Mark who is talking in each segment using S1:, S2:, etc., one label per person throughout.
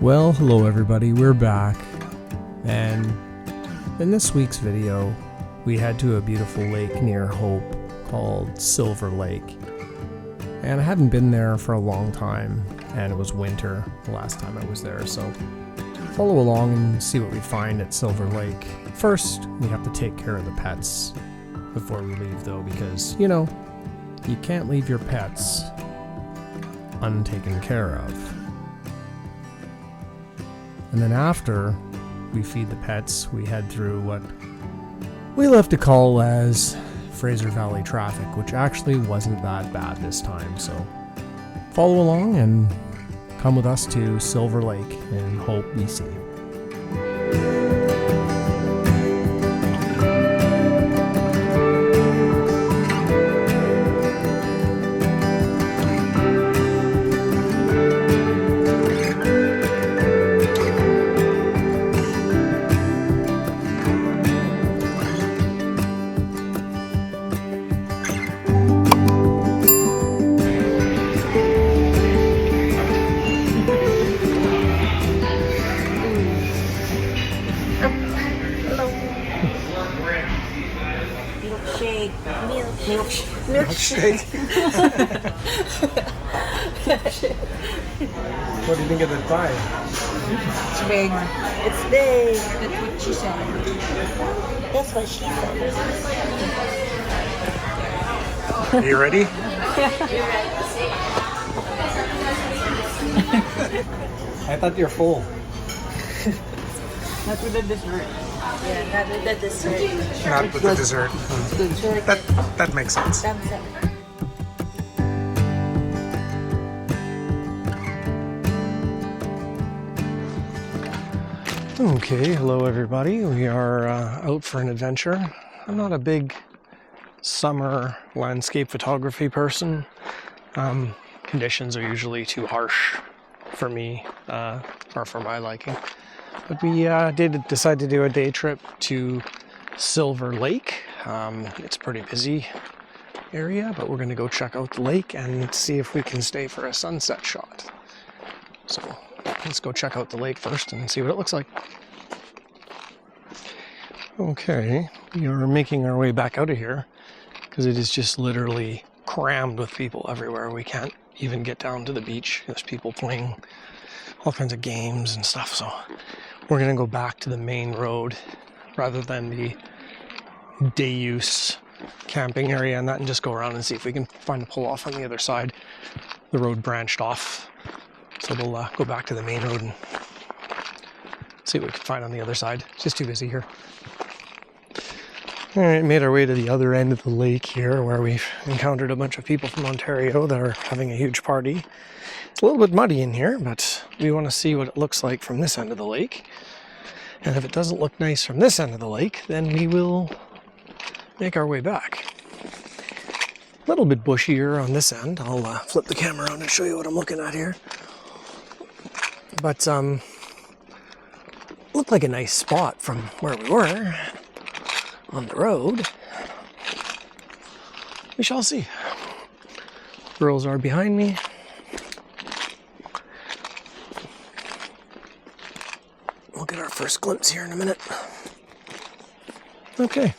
S1: Well, hello everybody, we're back, and in this week's video we head to a beautiful lake near Hope called Silver Lake, and I haven't been there for a long time, and it was winter the last time I was there, so follow along and see what we find at Silver Lake. First, we have to take care of the pets before we leave though, because, you know, you can't leave your pets untaken care of. And then after we feed the pets, we head through what we love to call as Fraser Valley traffic, which actually wasn't that bad this time. So follow along and come with us to Silver Lake in Hope, BC. Milkshake. What do you think of the pie?
S2: It's big. It's big. That's what she said. That's what she said.
S1: Are you ready? I thought you're full.
S2: Not with the dessert. Yeah, not with the dessert.
S1: Not with the dessert. That makes sense. Okay, hello everybody. We are out for an adventure. I'm not a big summer landscape photography person. Conditions are usually too harsh for me, or for my liking. But we did decide to do a day trip to Silver Lake. It's a pretty busy area, but we're going to go check out the lake and see if we can stay for a sunset shot. So let's go check out the lake first and see what it looks like. Okay, we are making our way back out of here because it is just literally crammed with people everywhere. We can't even get down to the beach. There's people playing all kinds of games and stuff, so we're going to go back to the main road rather than the day use camping area and that, and just go around and see if we can find a pull off on the other side. The road branched off, so we'll go back to the main road and see what we can find on the other side. It's just too busy here. Alright, made our way to the other end of the lake here, where we've encountered a bunch of people from Ontario that are having a huge party. It's a little bit muddy in here, but we want to see what it looks like from this end of the lake. And if it doesn't look nice from this end of the lake, then we will make our way back. A little bit bushier on this end. I'll flip the camera on and show you what I'm looking at here. But looked like a nice spot from where we were on the road. We shall see. Girls are behind me. We'll get our first glimpse here in a minute. Okay.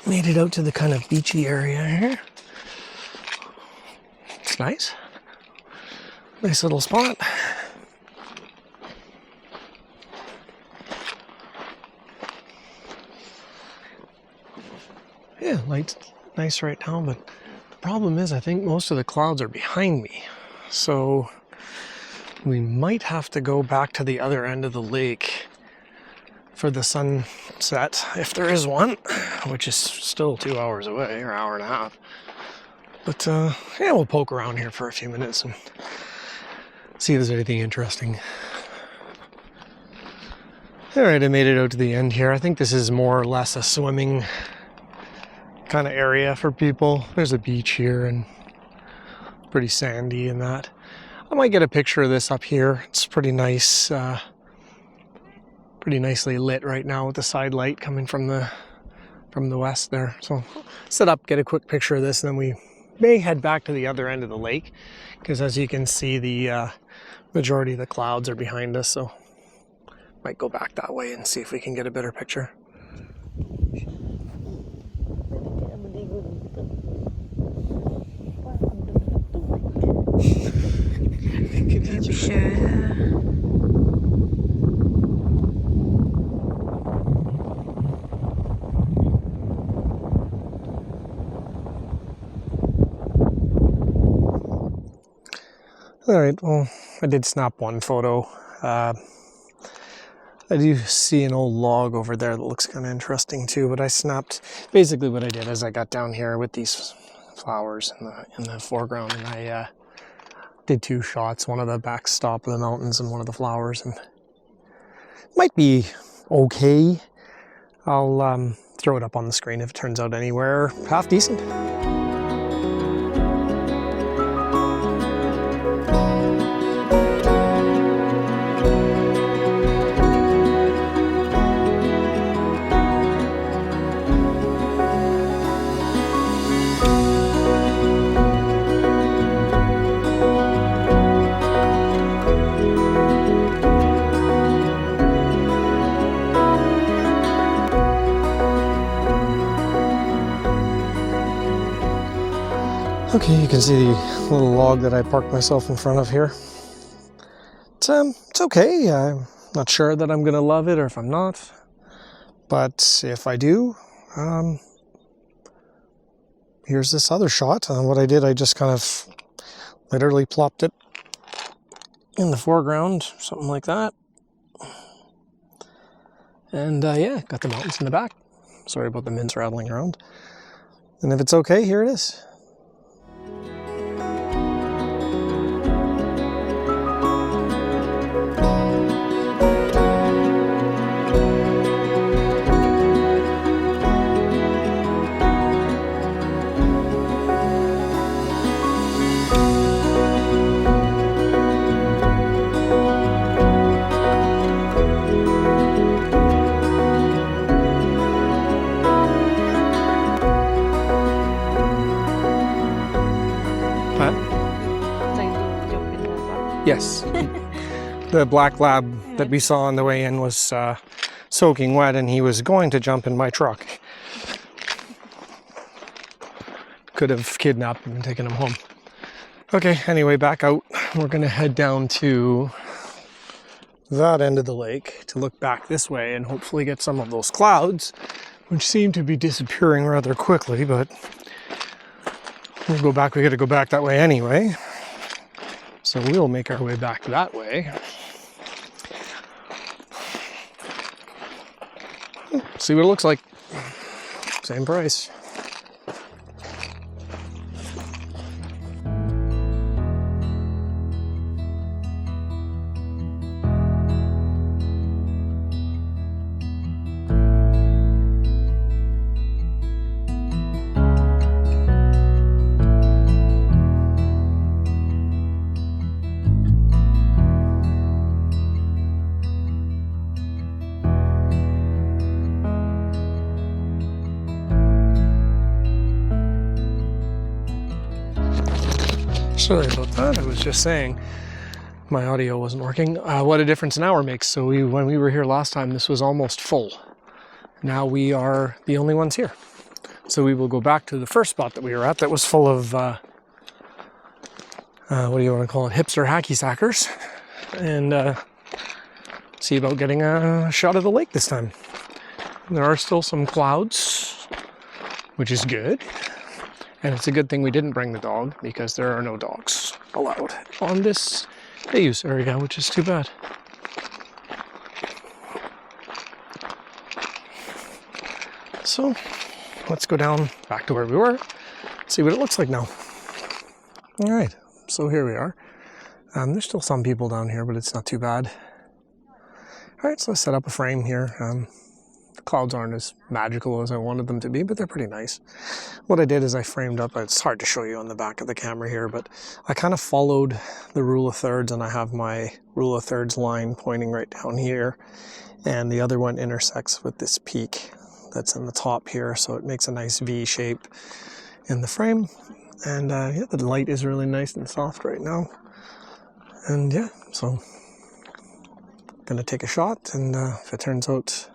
S1: Made it out to the kind of beachy area here. It's nice. Nice little spot. Yeah, light's nice right now, but the problem is I think most of the clouds are behind me. So we might have to go back to the other end of the lake for the sunset, if there is one, which is still 2 hours away, or hour and a half. But yeah, we'll poke around here for a few minutes and see if there's anything interesting. Alright, I made it out to the end here. I think this is more or less a swimming kind of area for people. There's a beach here and pretty sandy and that. I might get a picture of this up here. It's pretty nice, pretty nicely lit right now with the side light coming from the west there. So set up, get a quick picture of this, and then we may head back to the other end of the lake, because as you can see, the Majority of the clouds are behind us, so might go back that way and see if we can get a better picture.
S2: I'm sure.
S1: Alright, well, I did snap one photo. I do see an old log over there that looks kind of interesting too, but I snapped, basically what I did is I got down here with these flowers in the foreground, and I did 2 shots, one of the backstop of the mountains and one of the flowers, and might be okay. I'll throw it up on the screen if it turns out anywhere half decent. Okay, you can see the little log that I parked myself in front of here. It's okay. I'm not sure that I'm gonna love it or if I'm not, but if I do, here's this other shot. What I did, I just kind of literally plopped it in the foreground, something like that. And yeah, got the mountains in the back. Sorry about the mints rattling around. And if it's okay, here it is. Yes. The black lab that we saw on the way in was soaking wet, and he was going to jump in my truck. Could have kidnapped him and taken him home. Okay, anyway, back out. We're going to head down to that end of the lake to look back this way and hopefully get some of those clouds, which seem to be disappearing rather quickly, but we'll go back. We got to go back that way anyway. So we'll make our way back that way. See what it looks like. Same price. Sorry about that. I was just saying my audio wasn't working. What a difference an hour makes. So when we were here last time, this was almost full. Now we are the only ones here. So we will go back to the first spot that we were at that was full of, what do you want to call it, hipster hacky sackers, and see about getting a shot of the lake this time. There are still some clouds, which is good. And it's a good thing we didn't bring the dog, because there are no dogs allowed on this day use area, which is too bad. So let's go down back to where we were, see what it looks like now. All right, so here we are. There's still some people down here, but it's not too bad. All right, so I set up a frame here. The clouds aren't as magical as I wanted them to be, but they're pretty nice. What I did is I framed up, it's hard to show you on the back of the camera here, but I kind of followed the rule of thirds, and I have my rule of thirds line pointing right down here, and the other one intersects with this peak that's in the top here, so it makes a nice V shape in the frame. And yeah, the light is really nice and soft right now. And yeah, so gonna take a shot, and if it turns out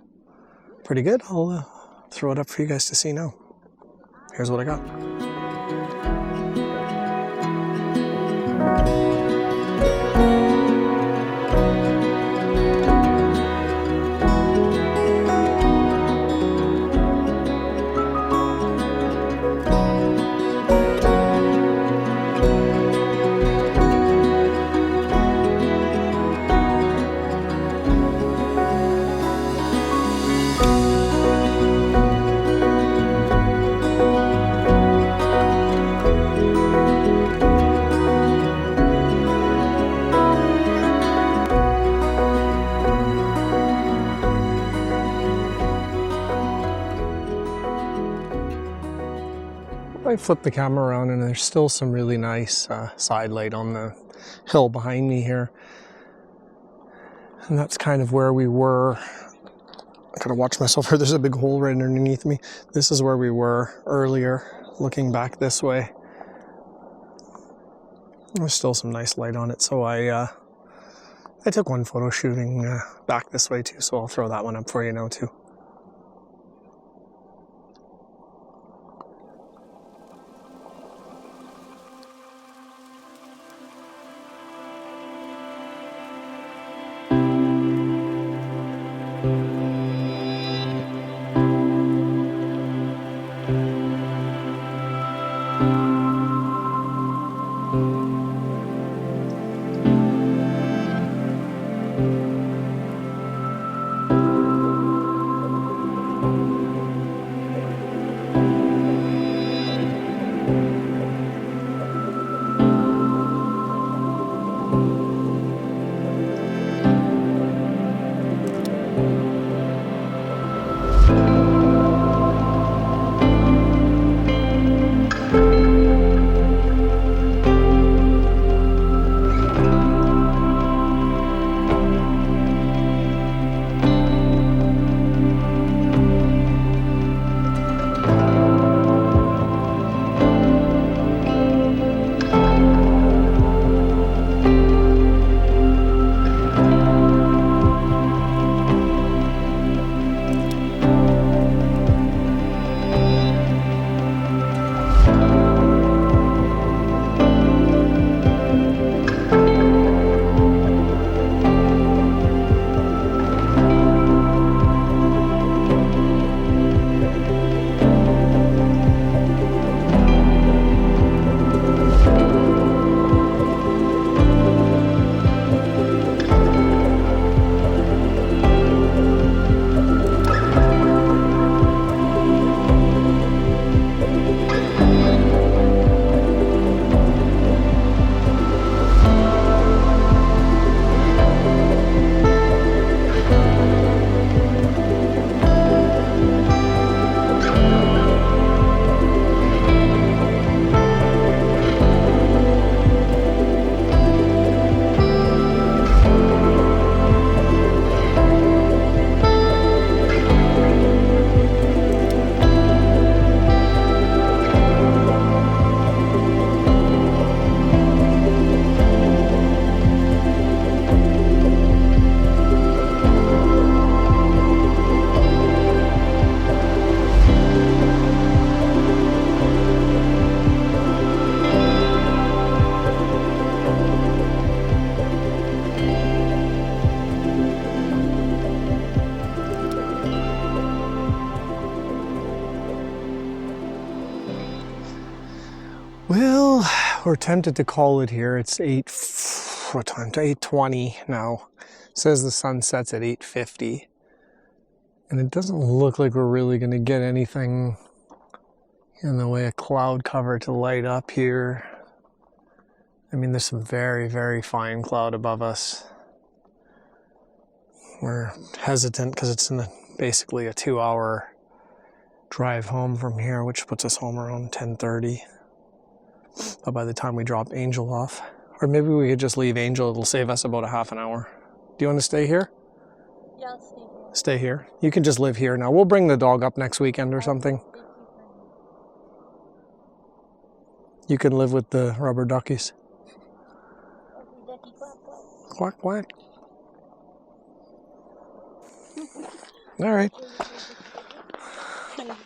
S1: pretty good, I'll throw it up for you guys to see now. Here's what I got. I flip the camera around and there's still some really nice side light on the hill behind me here. And that's kind of where we were. I gotta watch myself here. There's a big hole right underneath me. This is where we were earlier, looking back this way. There's still some nice light on it. So I took one photo shooting back this way too. So I'll throw that one up for you now too. Well, we're tempted to call it here. It's 8:20 now. It says the sun sets at 8:50. And it doesn't look like we're really going to get anything in the way of cloud cover to light up here. I mean, there's some very, very fine cloud above us. We're hesitant because it's basically a 2-hour drive home from here, which puts us home around 10:30. But by the time we drop Angel off, or maybe we could just leave Angel, it'll save us about a half an hour. Do you want to stay here?
S2: Yeah, I'll stay here.
S1: Stay here. You can just live here now. We'll bring the dog up next weekend or something. You can live with the rubber duckies. Quack, quack. All right.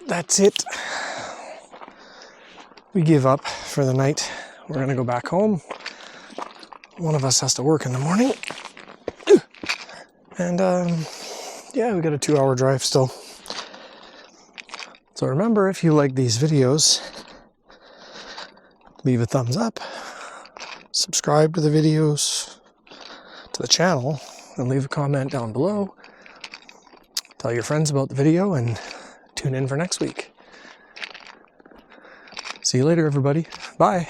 S1: That's it. We give up for the night. We're going to go back home. One of us has to work in the morning. And yeah, we got a 2-hour drive still. So remember, if you like these videos, leave a thumbs up, subscribe to the videos, to the channel, and leave a comment down below. Tell your friends about the video and tune in for next week. See you later, everybody. Bye.